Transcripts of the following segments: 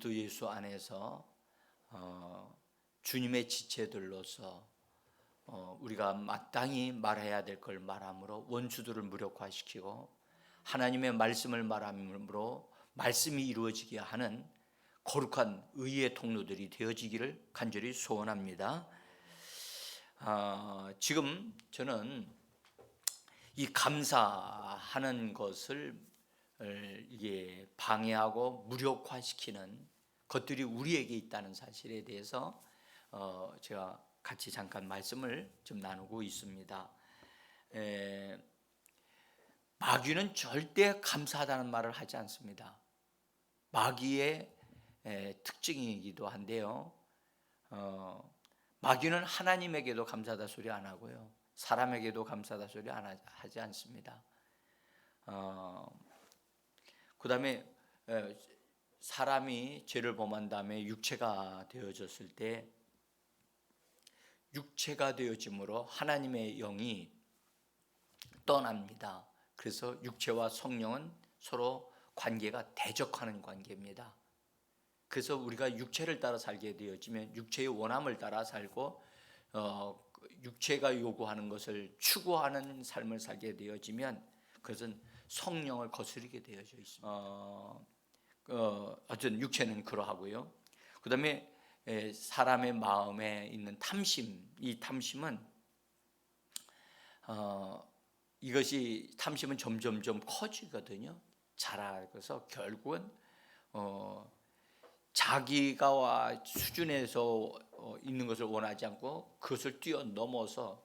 그리스도 예수 안에서 주님의 지체들로서 우리가 마땅히 말해야 될 걸 말함으로 원수들을 무력화시키고 하나님의 말씀을 말함으로 말씀이 이루어지게 하는 거룩한 의의 통로들이 되어지기를 간절히 소원합니다. 지금 저는 이 감사하는 것을 이게 방해하고 무력화시키는 것들이 우리에게 있다는 사실에 대해서 제가 같이 잠깐 말씀을 좀 나누고 있습니다. 마귀는 절대 감사하다는 말을 하지 않습니다. 마귀의 특징이기도 한데요. 마귀는 하나님에게도 감사하다 소리 안 하고요, 사람에게도 감사하다 소리 하지 않습니다. 그 다음에 사람이 죄를 범한 다음에 육체가 되어졌을 때 육체가 되어짐으로 하나님의 영이 떠납니다. 그래서 육체와 성령은 서로 관계가 대적하는 관계입니다. 그래서 우리가 육체를 따라 살게 되어지면 육체의 원함을 따라 살고 육체가 요구하는 것을 추구하는 삶을 살게 되어지면 그것은 성령을 거스르게 되어져 있습니다. 어쨌든 육체는 그러하고요. 그 다음에 사람의 마음에 있는 탐심, 이 탐심은 이것이 탐심은 점점점 커지거든요. 자라서 결국은 자기가 수준에서 있는 것을 원하지 않고 그것을 뛰어넘어서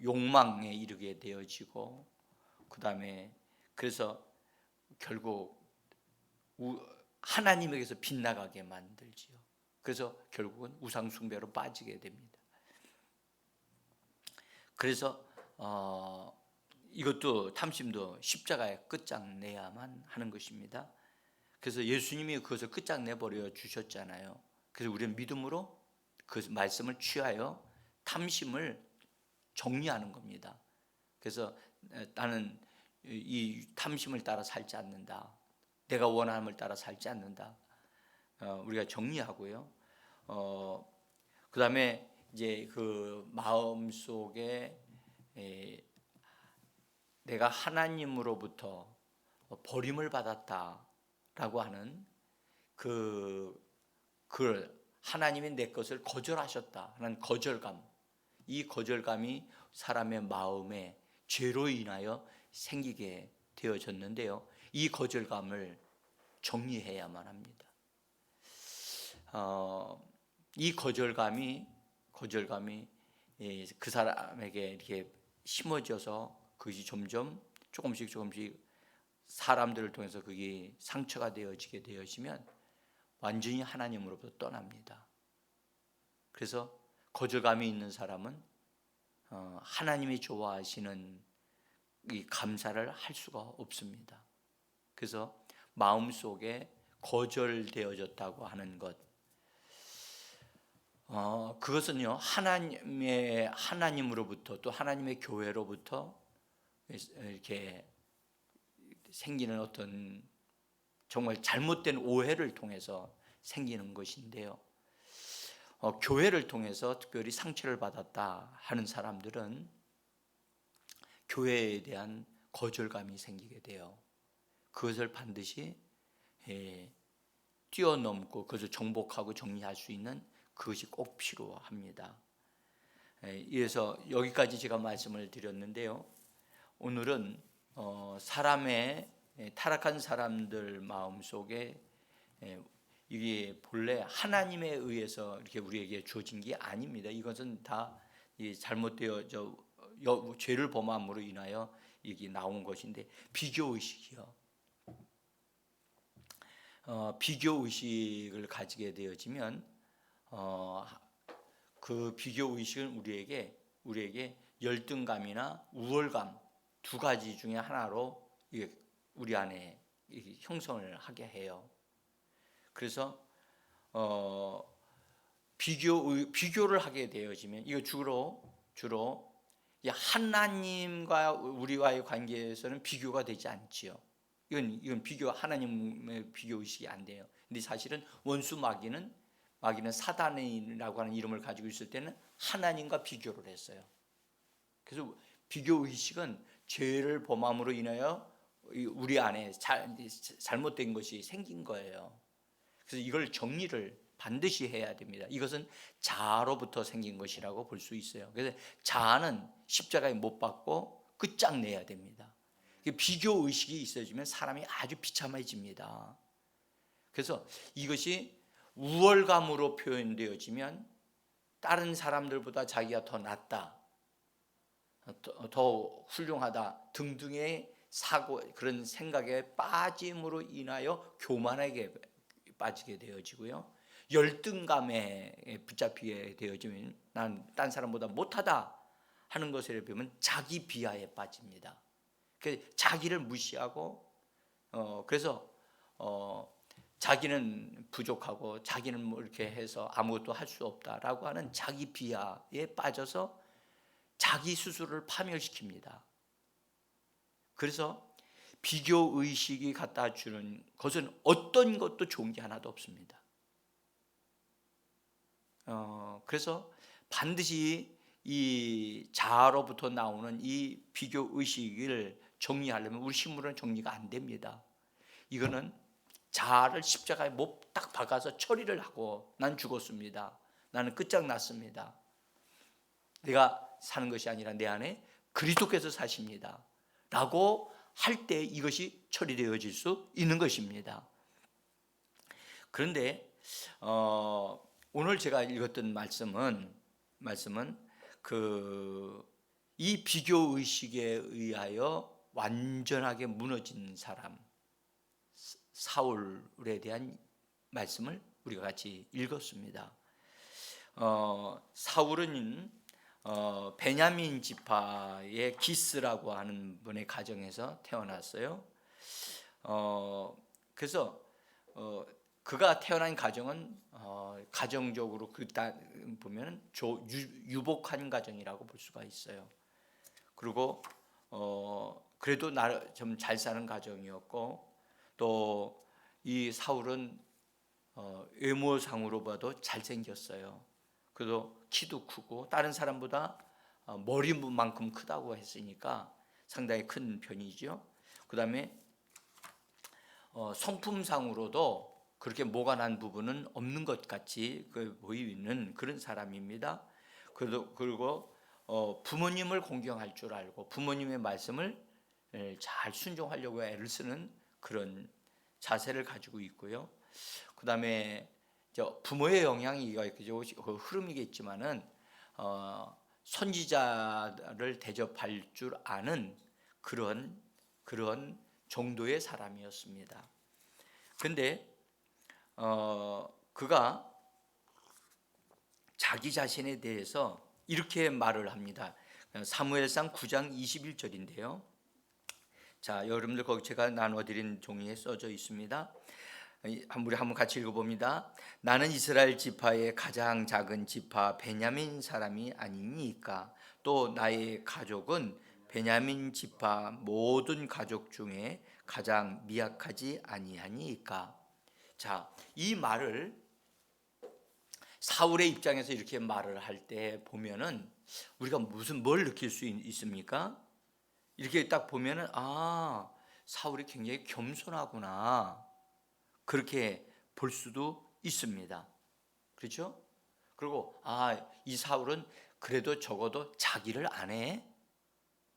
욕망에 이르게 되어지고, 그 다음에 그래서 결국 하나님에게서 빗나가게 만들지요. 그래서 결국은 우상 숭배로 빠지게 됩니다. 그래서 이것도 탐심도 십자가에 끝장내야만 하는 것입니다. 그래서 예수님이 그것을 끝장내버려 주셨잖아요. 그래서 우리는 믿음으로 그 말씀을 취하여 탐심을 정리하는 겁니다. 그래서 나는 이 탐심을 따라 살지 않는다, 내가 원함을 따라 살지 않는다, 우리가 정리하고요. 그 다음에 이제 그 마음 속에 내가 하나님으로부터 버림을 받았다라고 하는 그 하나님이 내 것을 거절하셨다 하는 거절감, 이 거절감이 사람의 마음에 죄로 인하여 생기게 되어졌는데요, 이 거절감을 정리해야만 합니다. 이 거절감이 그 사람에게 이렇게 심어져서 그것이 점점 조금씩 사람들을 통해서 그게 상처가 되어지게 되어지면 완전히 하나님으로부터 떠납니다. 그래서 거절감이 있는 사람은 하나님이 좋아하시는 이 감사를 할 수가 없습니다. 그래서 마음속에 거절되어졌다고 하는 것, 그것은요 하나님으로부터 또 하나님의 교회로부터 이렇게 생기는 어떤 정말 잘못된 오해를 통해서 생기는 것인데요, 교회를 통해서 특별히 상처를 받았다 하는 사람들은 교회에 대한 거절감이 생기게 돼요. 그것을 반드시 뛰어넘고 그것을 정복하고 정리할 수 있는 그것이 꼭 필요합니다. 그래서 여기까지 제가 말씀을 드렸는데요, 오늘은 사람의 타락한 사람들 마음속에 이게 본래 하나님에 의해서 이렇게 우리에게 주어진 게 아닙니다. 이것은 다 잘못되어져 죄를 범함으로 인하여 이게 나온 것인데, 비교의식이요. 비교의식을 가지게 되어지면 그 비교의식은 우리에게 열등감이나 우월감 두 가지 중에 하나로 우리 안에 형성을 하게 해요. 그래서 비교를 하게 되어지면 이거 주로 하나님과 우리와의 관계에서는 비교가 되지 않지요. 이건 비교, 하나님의 비교 의식이 안 돼요. 근데 사실은 원수 마귀는 사단이라고 하는 이름을 가지고 있을 때는 하나님과 비교를 했어요. 그래서 비교 의식은 죄를 범함으로 인하여 우리 안에 잘못된 것이 생긴 거예요. 그래서 이걸 정리를 반드시 해야 됩니다. 이것은 자아로부터 생긴 것이라고 볼 수 있어요. 그래서 자아는 십자가에 못 박고 끝장내야 됩니다. 비교 의식이 있어지면 사람이 아주 비참해집니다. 그래서 이것이 우월감으로 표현되어지면 다른 사람들보다 자기가 더 낫다, 더 훌륭하다 등등의 사고, 그런 생각에 빠짐으로 인하여 교만하게 빠지게 되어지고요, 열등감에 붙잡히게 되어지면 난 딴 사람보다 못하다 하는 것에 보면 자기 비하에 빠집니다. 자기를 무시하고 그래서 자기는 부족하고 자기는 뭐 이렇게 해서 아무것도 할 수 없다라고 하는 자기 비하에 빠져서 자기 스스로를 파멸시킵니다. 그래서 비교 의식이 갖다 주는 것은 어떤 것도 좋은 게 하나도 없습니다. 그래서 반드시 이 자아로부터 나오는 이 비교 의식을 정리하려면 우리 식물은 정리가 안 됩니다. 이거는 자아를 십자가에 못 딱 박아서 처리를 하고 난 죽었습니다, 나는 끝장났습니다, 내가 사는 것이 아니라 내 안에 그리스도께서 사십니다 라고 할 때 이것이 처리되어질 수 있는 것입니다. 그런데 오늘 제가 읽었던 말씀은 이 비교 의식에 의하여 완전하게 무너진 사람 사울에 대한 말씀을 우리가 같이 읽었습니다. 사울은 베냐민 지파의 기스라고 하는 분의 가정에서 태어났어요. 그래서 그가 태어난 가정은 가정적으로 보면 유복한 가정이라고 볼 수가 있어요. 그리고 그래도 좀 잘 사는 가정이었고, 또 이 사울은 외모상으로 봐도 잘생겼어요. 그래도 키도 크고 다른 사람보다 머리만큼 크다고 했으니까 상당히 큰 편이죠. 그 다음에 성품상으로도 그렇게 모가 난 부분은 없는 것 같이 보이는 그런 사람입니다. 그리고 부모님을 공경할 줄 알고 부모님의 말씀을 잘 순종하려고 애를 쓰는 그런 자세를 가지고 있고요. 그 다음에 부모의 영향이 흐름이겠지만은 선지자를 대접할 줄 아는 그런 정도의 사람이었습니다. 그런데 그가 자기 자신에 대해서 이렇게 말을 합니다. 사무엘상 9장 21절인데요. 자, 여러분들 거기 제가 나눠드린 종이에 써져 있습니다. 우리 한번 같이 읽어봅니다. 나는 이스라엘 지파의 가장 작은 지파 베냐민 사람이 아니니까, 또 나의 가족은 베냐민 지파 모든 가족 중에 가장 미약하지 아니하니까. 자, 이 말을 사울의 입장에서 이렇게 말을 할 때 보면은 우리가 뭘 느낄 수 있습니까? 이렇게 딱 보면은 사울이 굉장히 겸손하구나, 그렇게 볼 수도 있습니다. 그렇죠? 그리고 이 사울은 그래도 적어도 자기를 아네,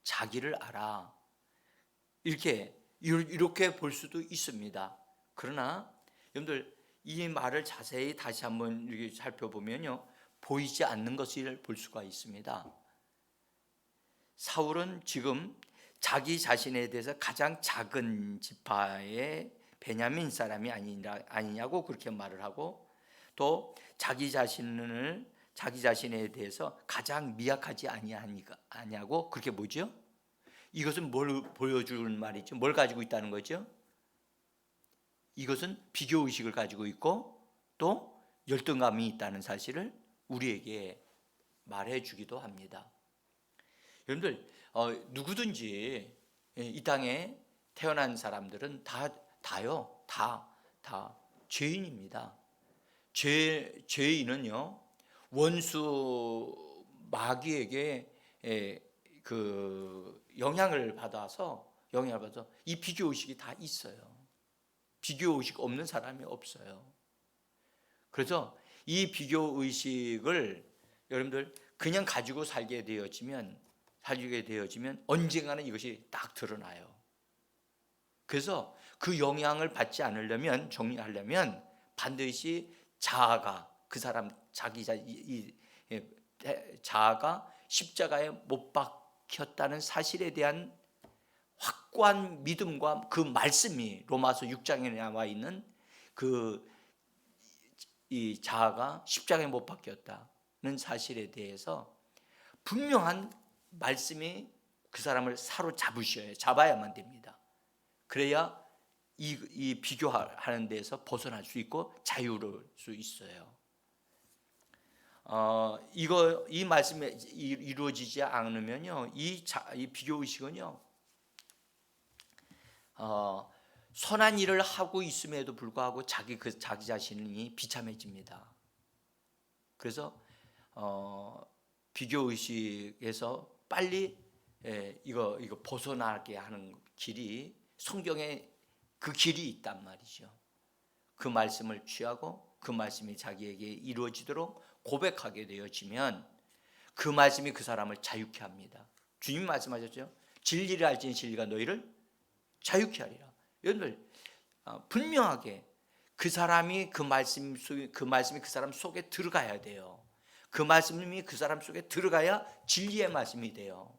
자기를 알아, 이렇게 볼 수도 있습니다. 그러나 여러분들 이 말을 자세히 다시 한번 이렇게 살펴보면요, 보이지 않는 것을 볼 수가 있습니다. 사울은 지금 자기 자신에 대해서 가장 작은 지파의 베냐민 사람이 아니냐고 그렇게 말을 하고, 또 자기 자신에 대해서 가장 미약하지 아니냐고 그렇게 뭐죠? 이것은 뭘 보여주는 말이죠? 뭘 가지고 있다는 거죠? 이것은 비교 의식을 가지고 있고 또 열등감이 있다는 사실을 우리에게 말해주기도 합니다. 여러분들 누구든지 이 땅에 태어난 사람들은 다 죄인입니다. 죄인은요, 원수 마귀에게 그 영향을 받아서 이 비교 의식이 다 있어요. 비교 의식 없는 사람이 없어요. 그래서 이 비교 의식을 여러분들 그냥 가지고 살게 되어지면 언젠가는 이것이 딱 드러나요. 그래서 그 영향을 받지 않으려면, 정리하려면 반드시 자아가, 그 사람 자아가 십자가에 못 박혔다는 사실에 대한 확고한 믿음과 그 말씀이 로마서 6장에 나와 있는 이 자아가 십자가에 못 박혔다는 사실에 대해서 분명한 말씀이 그 사람을 잡아야만 됩니다. 그래야 이 비교하는 데서 벗어날 수 있고 자유로울 수 있어요. 이 말씀이 이루어지지 않으면요, 이 비교 의식은요, 선한 일을 하고 있음에도 불구하고 자기 자신이 비참해집니다. 그래서 비교 의식에서 빨리 이거 벗어나게 하는 길이, 성경에 그 길이 있단 말이죠. 그 말씀을 취하고 그 말씀이 자기에게 이루어지도록 고백하게 되어지면 그 말씀이 그 사람을 자유케 합니다. 주님 말씀하셨죠. 진리를 알지니 진리가 너희를 자유케 하리라. 여러분들 분명하게 그 사람이 그 말씀이 그 사람 속에 들어가야 돼요. 그 말씀이 그 사람 속에 들어가야 진리의 말씀이 돼요.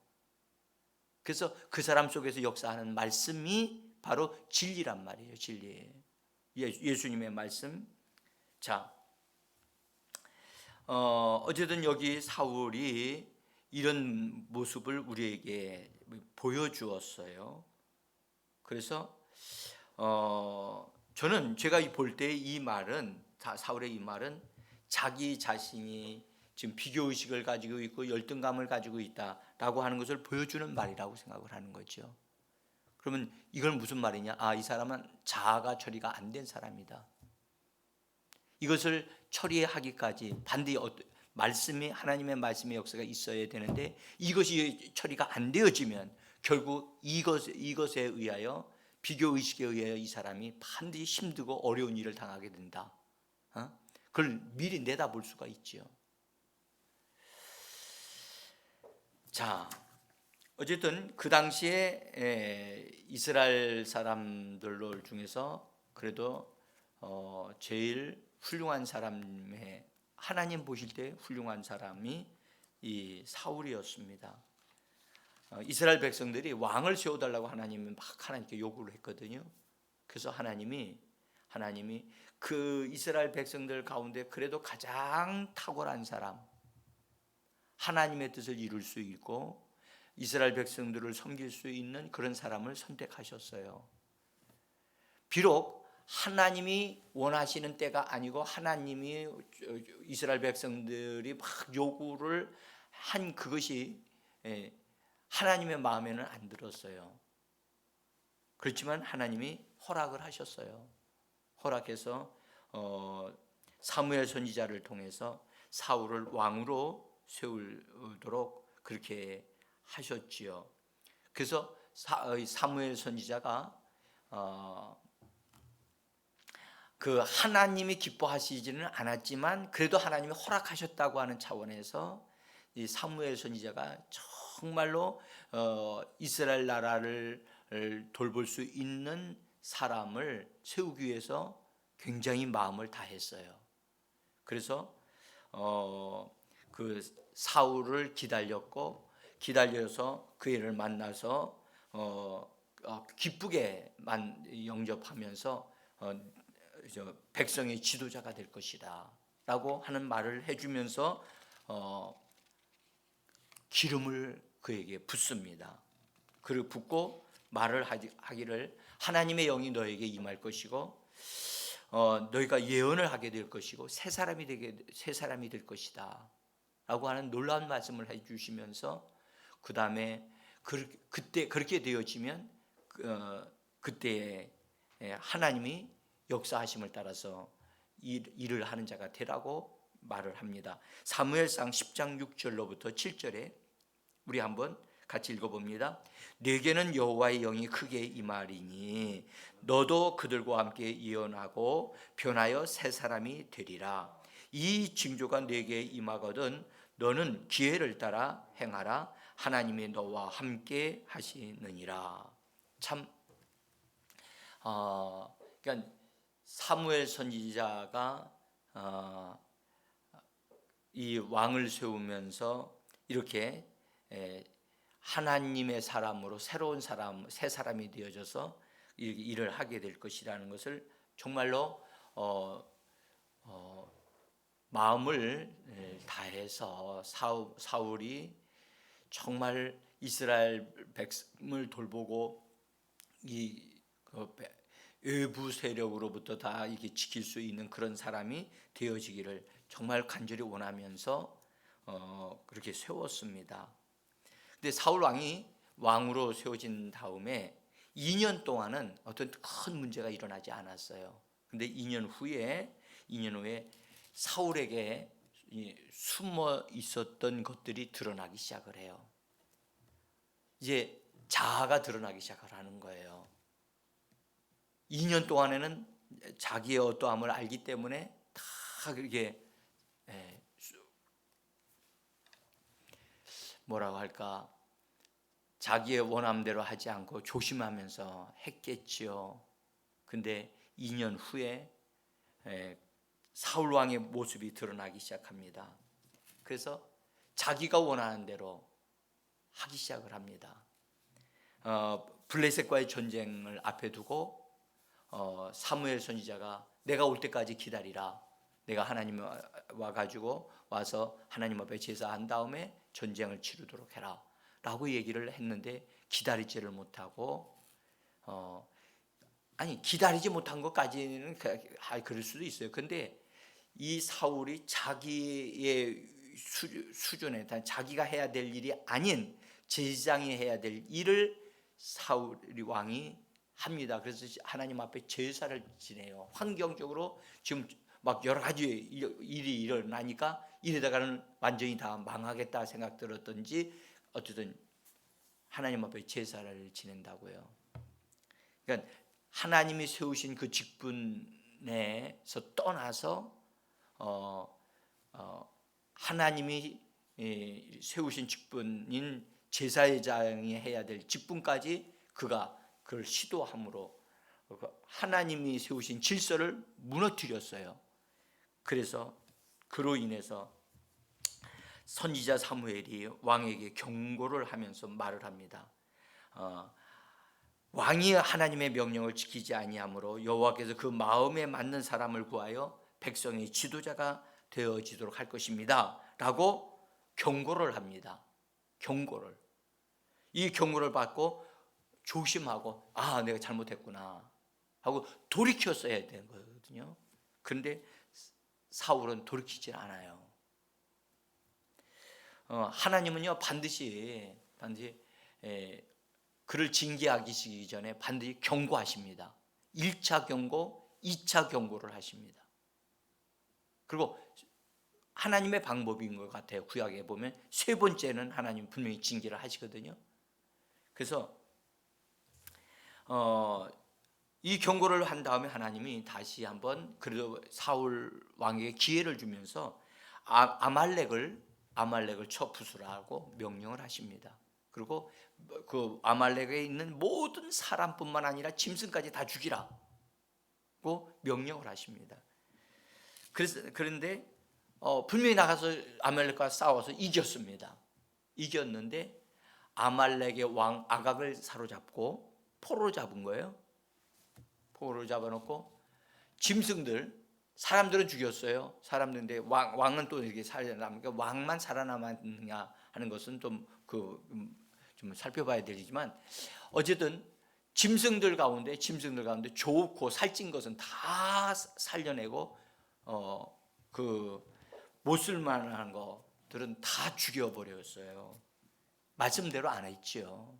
그래서 그 사람 속에서 역사하는 말씀이 바로 진리란 말이에요. 진리. 예수님의 말씀. 자, 어쨌든 여기 사울이 이런 모습을 우리에게 보여주었어요. 그래서 저는 제가 볼 때 이 말은, 사울의 이 말은 자기 자신이 지금 비교의식을 가지고 있고 열등감을 가지고 있다라고 하는 것을 보여주는 말이라고 생각을 하는 거죠. 그러면 이건 무슨 말이냐? 이 사람은 자아가 처리가 안 된 사람이다. 이것을 처리하기까지 반드시 하나님의 말씀의 역사가 있어야 되는데 이것이 처리가 안 되어지면 결국 이것에 의하여, 비교의식에 의하여 이 사람이 반드시 힘들고 어려운 일을 당하게 된다. 그걸 미리 내다볼 수가 있죠. 자, 어쨌든 그 당시에 이스라엘 사람들 중에서 그래도 제일 훌륭한 사람의, 하나님 보실 때 훌륭한 사람이 이 사울이었습니다. 이스라엘 백성들이 왕을 세워달라고 하나님이 막 하나님께 요구를 했거든요. 그래서 하나님이 그 이스라엘 백성들 가운데 그래도 가장 탁월한 사람, 하나님의 뜻을 이룰 수 있고 이스라엘 백성들을 섬길 수 있는 그런 사람을 선택하셨어요. 비록 하나님이 원하시는 때가 아니고 하나님이 이스라엘 백성들이 막 요구를 한 그것이 하나님의 마음에는 안 들었어요. 그렇지만 하나님이 허락을 하셨어요. 허락해서 사무엘 선지자를 통해서 사울을 왕으로 세우도록 그렇게 하셨지요. 그래서 사무엘 선지자가 그 하나님이 기뻐하시지는 않았지만 그래도 하나님이 허락하셨다고 하는 차원에서 이 사무엘 선지자가 정말로 이스라엘 나라를 돌볼 수 있는 사람을 세우기 위해서 굉장히 마음을 다했어요. 그래서 그 사울을 기다려서 그 애를 만나서 기쁘게 영접하면서 백성의 지도자가 될 것이다 라고 하는 말을 해주면서 기름을 그에게 붓습니다. 그리고 붓고 말을 하기를 하나님의 영이 너에게 임할 것이고 너희가 예언을 하게 될 것이고 새 사람이 될 것이다 라고 하는 놀라운 말씀을 해주시면서 그 다음에 그때 그렇게 되어지면 그때 하나님이 역사하심을 따라서 일을 하는 자가 되라고 말을 합니다. 사무엘상 10장 6절로부터 7절에 우리 한번 같이 읽어봅니다. 내게는 여호와의 영이 크게 임하리니 너도 그들과 함께 예언하고 변하여 새 사람이 되리라. 이 징조가 내게 임하거든 너는 기회를 따라 행하라. 하나님이 너와 함께 하시느니라. 참 그러니까 사무엘 선지자가 이 왕을 세우면서 이렇게 하나님의 사람으로 새로운 사람, 새 사람이 되어져서 일을 하게 될 것이라는 것을 정말로 마음을 다해서 사울이 정말 이스라엘 백성을 돌보고 외부 세력으로부터 다 이게 지킬 수 있는 그런 사람이 되어지기를 정말 간절히 원하면서 그렇게 세웠습니다. 근데 사울 왕이 왕으로 세워진 다음에 2년 동안은 어떤 큰 문제가 일어나지 않았어요. 근데 2년 후에 사울에게 숨어 있었던 것들이 드러나기 시작을 해요. 이제 자아가 드러나기 시작을 하는 거예요. 2년 동안에는 자기의 어떠함을 알기 때문에 다 그렇게 뭐라고 할까, 자기의 원함대로 하지 않고 조심하면서 했겠지요. 근데 2년 후에 사울 왕의 모습이 드러나기 시작합니다. 그래서 자기가 원하는 대로 하기 시작을 합니다. 블레셋과의 전쟁을 앞에 두고 사무엘 선지자가 내가 올 때까지 기다리라. 내가 하나님 와가지고 와서 하나님 앞에 제사한 다음에 전쟁을 치르도록 해라 라고 얘기를 했는데 기다리지를 못하고 기다리지 못한 것까지는 그럴 수도 있어요. 근데 이 사울이 자기의 수준에 자기가 해야 될 일이 아닌 제사장이 해야 될 일을 사울 왕이 합니다. 그래서 하나님 앞에 제사를 지내요. 환경적으로 지금 막 여러 가지 일이 일어나니까 이러다가는 완전히 다 망하겠다 생각 들었던지 어쨌든 하나님 앞에 제사를 지낸다고요. 그러니까 하나님이 세우신 그 직분에서 떠나서 하나님이 세우신 직분인 제사장이 해야 될 직분까지 그걸 시도함으로 하나님이 세우신 질서를 무너뜨렸어요. 그래서 그로 인해서 선지자 사무엘이 왕에게 경고를 하면서 말을 합니다. 왕이 하나님의 명령을 지키지 아니하므로 여호와께서 그 마음에 맞는 사람을 구하여 백성의 지도자가 되어지도록 할 것입니다 라고 경고를 합니다. 이 경고를 받고 조심하고 내가 잘못했구나 하고 돌이켰어야 되는 거거든요. 그런데 사울은 돌이키질 않아요. 하나님은요 반드시 그를 징계하기 전에 반드시 경고하십니다. 1차 경고, 2차 경고를 하십니다. 그리고 하나님의 방법인 것 같아요. 구약에 보면 세 번째는 하나님 분명히 징계를 하시거든요. 그래서 이 경고를 한 다음에 하나님이 다시 한번 그래도 사울 왕에게 기회를 주면서 아말렉을 쳐 부수라고 명령을 하십니다. 그리고 그 아말렉에 있는 모든 사람뿐만 아니라 짐승까지 다 죽이라고 명령을 하십니다. 그런데 분명히 나가서 아말렉과 싸워서 이겼는데 아말렉의 왕 아각을 사로잡고 포로로 잡은 거예요. 포로로 잡아놓고 사람들은 죽였어요. 사람들인데 왕은 또 이렇게 살아남으니까 왕만 살아남았느냐 하는 것은 좀 살펴봐야 되지만 어쨌든 짐승들 가운데 좋고 살찐 것은 다 살려내고 못 쓸만한 것들은 다 죽여버렸어요. 말씀대로 안 했죠.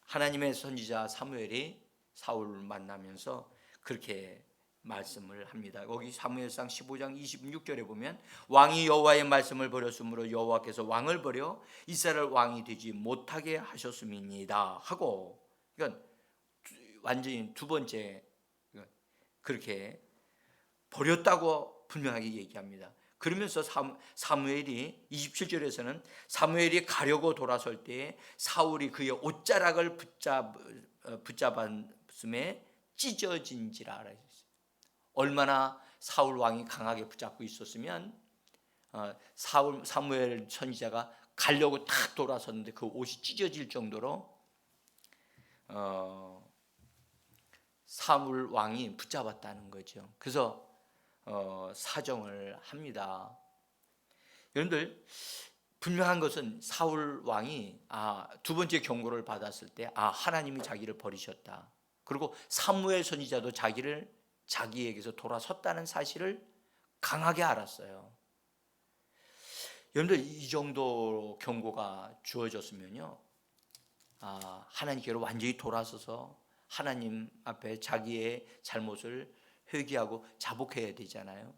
하나님의 선지자 사무엘이 사울을 만나면서 그렇게 말씀을 합니다. 거기 사무엘상 15장 26절에 보면 왕이 여호와의 말씀을 버렸으므로 여호와께서 왕을 버려 이스라엘 왕이 되지 못하게 하셨음이니이다 하고, 이건 완전히 두 번째 그렇게 버렸다고 분명하게 얘기합니다. 그러면서 사무엘이 27절에서는 사무엘이 가려고 돌아설 때에 사울이 그의 옷자락을 붙잡았음에 찢어진지라 알아요. 얼마나 사울 왕이 강하게 붙잡고 있었으면 사무엘 선지자가 가려고 탁 돌아섰는데 그 옷이 찢어질 정도로 사울 왕이 붙잡았다는 거죠. 그래서 사정을 합니다. 여러분들, 분명한 것은 사울 왕이 두 번째 경고를 받았을 때 하나님이 자기를 버리셨다. 그리고 사무엘 선지자도 자기에게서 돌아섰다는 사실을 강하게 알았어요. 여러분들, 이 정도 경고가 주어졌으면요, 하나님께로 완전히 돌아서서 하나님 앞에 자기의 잘못을 회개하고 자복해야 되잖아요.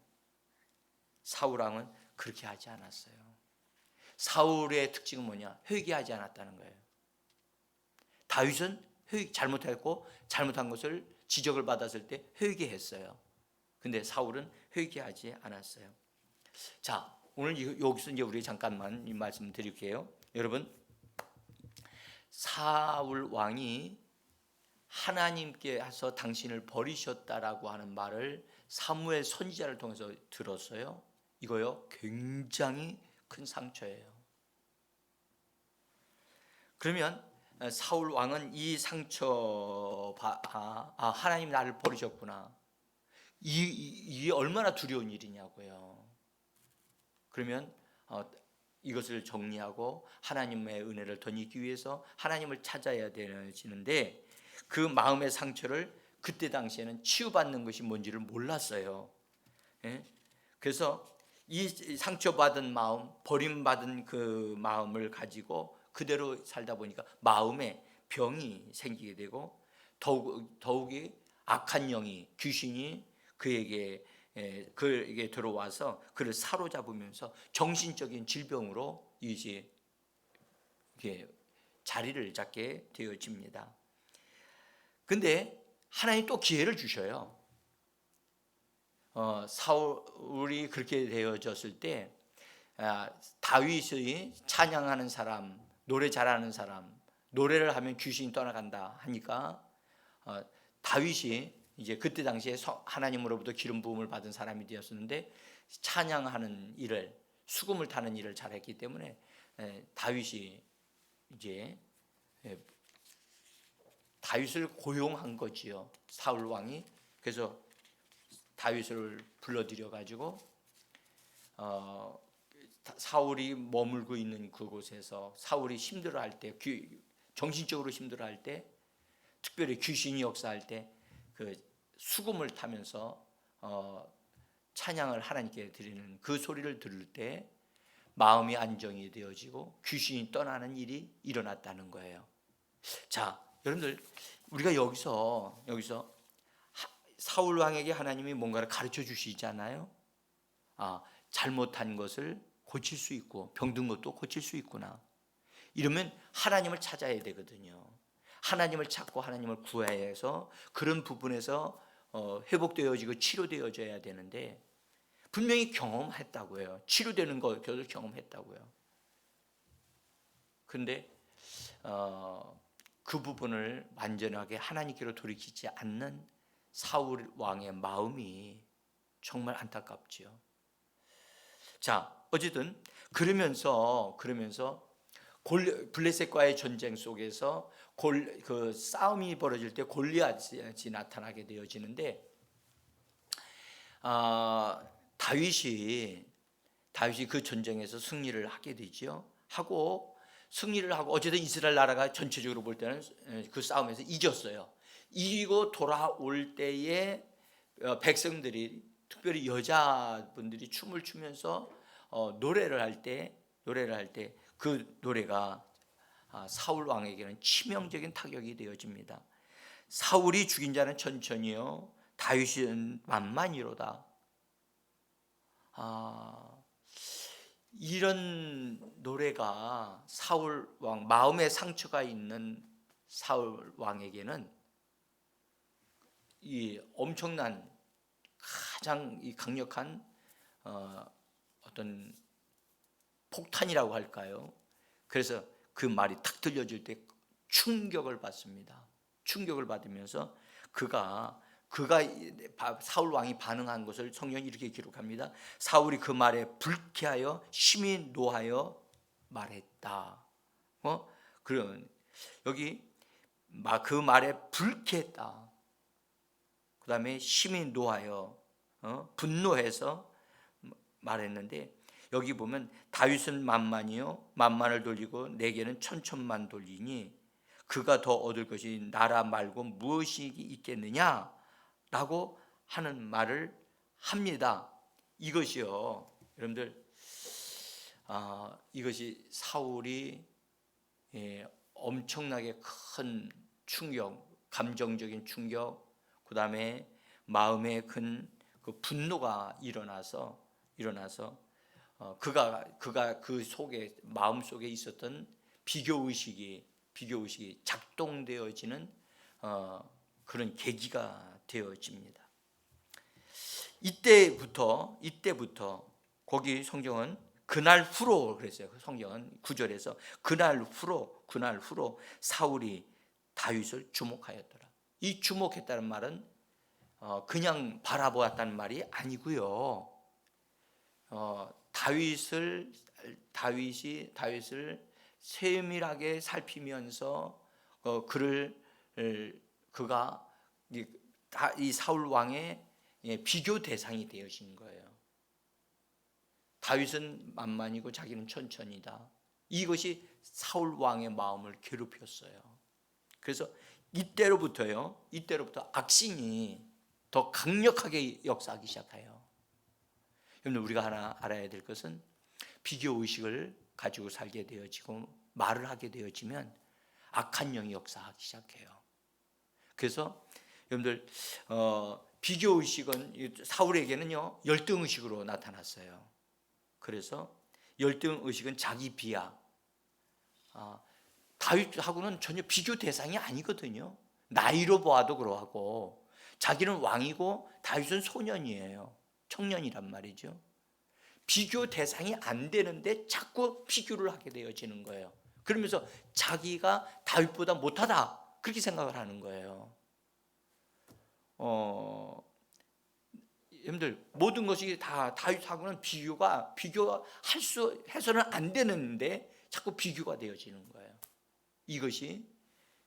사울 왕은 그렇게 하지 않았어요. 사울의 특징은 뭐냐? 회개하지 않았다는 거예요. 다윗은 잘못했고 잘못한 것을 지적을 받았을 때 회개했어요. 근데 사울은 회개하지 않았어요. 자, 오늘 여기서 이제 우리 잠깐만 이 말씀 드릴게요. 여러분, 사울 왕이 하나님께서 당신을 버리셨다라고 하는 말을 사무엘 선지자를 통해서 들었어요. 이거요, 굉장히 큰 상처예요. 그러면 사울 왕은 이 상처, 하나님 나를 버리셨구나, 이게 얼마나 두려운 일이냐고요. 그러면 이것을 정리하고 하나님의 은혜를 덧입기 위해서 하나님을 찾아야 되는데, 그 마음의 상처를 그때 당시에는 치유받는 것이 뭔지를 몰랐어요. 그래서 이 상처받은 마음, 버림받은 그 마음을 가지고 그대로 살다 보니까 마음에 병이 생기게 되고, 더욱이 악한 영이, 귀신이 그에게 들어와서 그를 사로잡으면서 정신적인 질병으로 이제 자리를 잡게 되어집니다. 근데 하나님 또 기회를 주셔요. 사울이 그렇게 되어졌을 때 다윗이 찬양하는 사람, 노래 잘하는 사람, 노래를 하면 귀신이 떠나간다 하니까 다윗이 이제 그때 당시에 하나님으로부터 기름 부음을 받은 사람이 되었었는데, 찬양하는 일을, 수금을 타는 일을 잘했기 때문에 다윗이 이제 다윗을 고용한 거지요, 사울 왕이. 그래서 다윗을 불러들여 가지고 사울이 머물고 있는 그곳에서 사울이 힘들어할 때, 정신적으로 힘들어할 때, 특별히 귀신이 역사할 때 그 수금을 타면서 찬양을 하나님께 드리는 그 소리를 들을 때 마음이 안정이 되어지고 귀신이 떠나는 일이 일어났다는 거예요. 자, 여러분들, 우리가 여기서 사울 왕에게 하나님이 뭔가를 가르쳐 주시잖아요. 잘못한 것을 고칠 수 있고 병든 것도 고칠 수 있구나. 이러면 하나님을 찾아야 되거든요. 하나님을 찾고 하나님을 구해야 해서 그런 부분에서 회복되어지고 치료되어져야 되는데, 분명히 경험했다고요. 치료되는 거 경험했다고요. 그런데 그 부분을 완전하게 하나님께로 돌이키지 않는 사울 왕의 마음이 정말 안타깝지요. 자, 어쨌든 그러면서 블레셋과의 전쟁 속에서 그 싸움이 벌어질 때 골리앗이 나타나게 되어지는데, 다윗이 그 전쟁에서 승리를 하게 되죠. 승리를 하고 어쨌든 이스라엘 나라가 전체적으로 볼 때는 그 싸움에서 이겼어요. 이기고 돌아올 때에 백성들이, 특별히 여자분들이 춤을 추면서 노래를 할 때 그 노래가 사울 왕에게는 치명적인 타격이 되어집니다. 사울이 죽인 자는 천천히요, 다윗은 만만이로다. 이런 노래가 사울 왕, 마음에 상처가 있는 사울 왕에게는 이 엄청난 가장 이 강력한 어떤 폭탄이라고 할까요? 그래서 그 말이 탁 들려질 때 충격을 받습니다. 충격을 받으면서 그가 사울 왕이 반응한 것을 성경이 이렇게 기록합니다. 사울이 그 말에 불쾌하여 심히 노하여 말했다. 그런 여기 그 말에 불쾌했다. 그 다음에 심히 노하여 분노해서 말했는데, 여기 보면 다윗은 만만이요 만만을 돌리고 내게는 천천만 돌리니 그가 더 얻을 것이 나라 말고 무엇이 있겠느냐 라고 하는 말을 합니다. 이것이요, 여러분들, 이것이 사울이 엄청나게 큰 충격, 감정적인 충격, 그 다음에 마음에 큰 그 분노가 일어나서 그가 그 속에, 마음 속에 있었던 비교 의식이 작동되어지는 그런 계기가 되어집니다. 이때부터 거기 성경은 그날 후로 그랬어요. 성경은 9절에서 그날 후로 사울이 다윗을 주목하였더라. 이 주목했다는 말은 그냥 바라보았다는 말이 아니고요. 다윗을 세밀하게 살피면서 그가 이 사울 왕의 비교 대상이 되어진 거예요. 다윗은 만만이고 자기는 천천이다. 이것이 사울 왕의 마음을 괴롭혔어요. 그래서 이때로부터 악신이 더 강력하게 역사하기 시작해요. 여러분, 우리가 하나 알아야 될 것은 비교 의식을 가지고 살게 되어지고 말을 하게 되어지면 악한 영이 역사하기 시작해요. 그래서 여러분들, 비교 의식은 사울에게는요 열등 의식으로 나타났어요. 그래서 열등 의식은 자기 비하. 다윗하고는 전혀 비교 대상이 아니거든요. 나이로 보아도 그러하고, 자기는 왕이고 다윗은 소년이에요. 청년이란 말이죠. 비교 대상이 안 되는데 자꾸 비교를 하게 되어지는 거예요. 그러면서 자기가 다윗보다 못하다 그렇게 생각을 하는 거예요. 여러분들, 모든 것이 다 다윗하고는 해서는 안 되는데 자꾸 비교가 되어지는 거예요. 이것이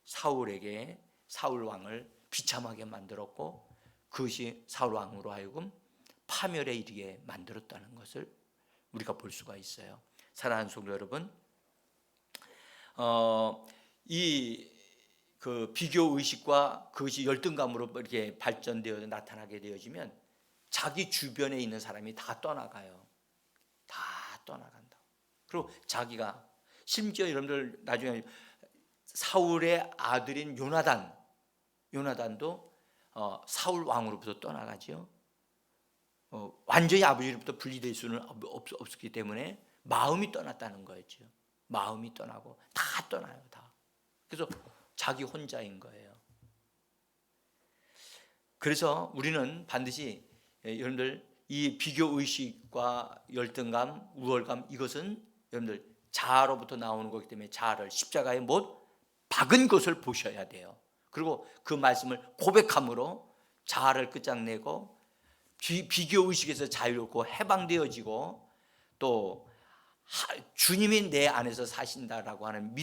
사울 왕을 비참하게 만들었고, 그것이 사울 왕으로 하여금 파멸에 이르게 만들었다는 것을 우리가 볼 수가 있어요. 사랑하는 성도 여러분, 그 비교 의식과 그것이 열등감으로 이렇게 발전되어 나타나게 되어지면 자기 주변에 있는 사람이 다 떠나가요. 다 떠나간다. 그리고 자기가, 심지어 여러분들 나중에 사울의 아들인 요나단도 사울 왕으로부터 떠나가죠. 완전히 아버지로부터 분리될 수는 없었기 때문에 마음이 떠났다는 거였죠. 마음이 떠나고 다 떠나요, 다. 그래서 자기 혼자인 거예요. 그래서 우리는 반드시 여러분들, 이 비교 의식과 열등감, 우월감, 이것은 여러분들 자아로부터 나오는 거기 때문에 자아를 십자가에 못 박은 것을 보셔야 돼요. 그리고 그 말씀을 고백함으로 자아를 끝장내고 비교 의식에서 자유롭고 해방되어지고, 또 주님이 내 안에서 사신다라고 하는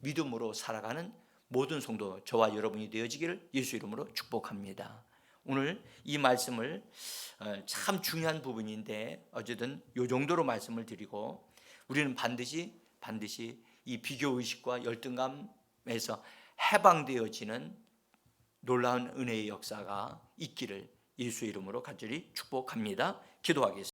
믿음으로 살아가는 모든 성도, 저와 여러분이 되어지기를 예수 이름으로 축복합니다. 오늘 이 말씀을 참 중요한 부분인데 어쨌든 이 정도로 말씀을 드리고, 우리는 반드시 이 비교 의식과 열등감에서 해방되어지는 놀라운 은혜의 역사가 있기를 예수 이름으로 간절히 축복합니다. 기도하겠습니다.